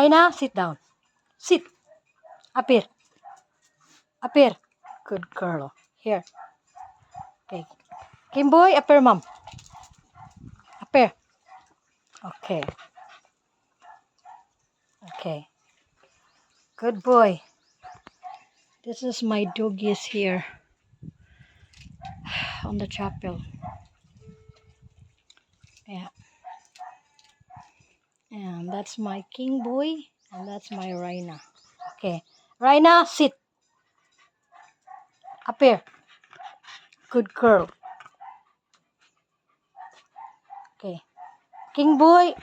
Raina, sit down. Sit. Up here. Up here. Good girl. Here. Okay. Kimboy, up here, mom. Up here. Okay. Okay. Good boy. This is my doggies here on the chapel. Yeah. And that's my king boy. And that's my Raina. Okay. Raina, sit. Up here. Good girl. Okay. King boy,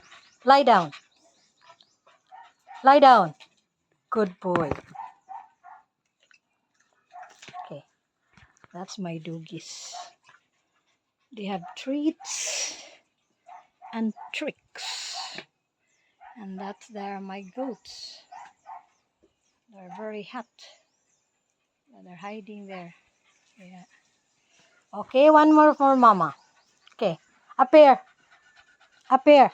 lie down. Lie down. Good boy. Okay. That's my doggies. They have treats and tricks. And that's there my goats. They're very hot. They're hiding there. Yeah. Okay, one more for mama. Okay. Up here. Up here.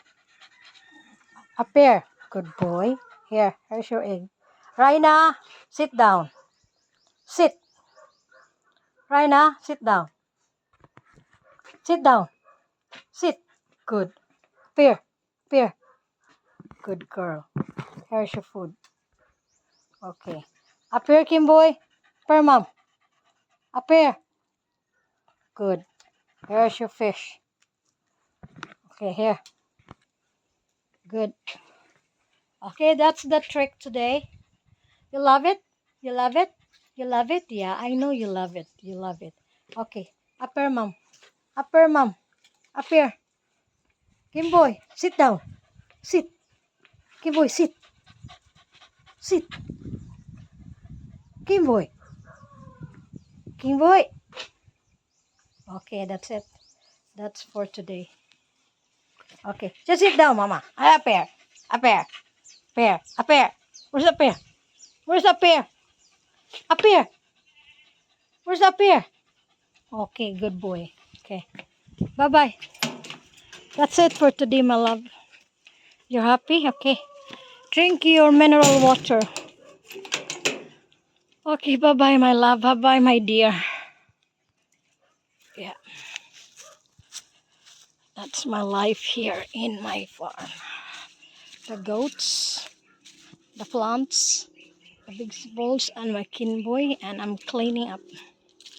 Up here. Good boy. Here. Here's your egg. Raina, sit down. Sit. Raina, sit down. Sit down. Sit. Good. Up here. Up here. Good girl. Here's your food. Okay. Up here, Kimboy. Up here, mom. Up here. Good. Here's your fish. Okay, here. Good. Okay, that's the trick today. You love it? You love it? You love it? Yeah, I know you love it. You love it. Okay. Up here, mom. Up here, mom. Up here. Kimboy, sit down. Sit. Kimboy, sit. Sit. Kimboy. Kimboy. Okay, that's it. That's for today. Okay, just sit down, mama. Up here. Up here. Up here. Up here. Where's up here? Where's up here? Up here. Where's up here? Okay, good boy. Okay. Bye-bye. That's it for today, my love. You're happy? Okay. Drink your mineral water. Okay, bye-bye, my love. Bye-bye, my dear. Yeah. That's my life here in my farm. The goats, the plants, the big balls, and my kin boy, and I'm cleaning up.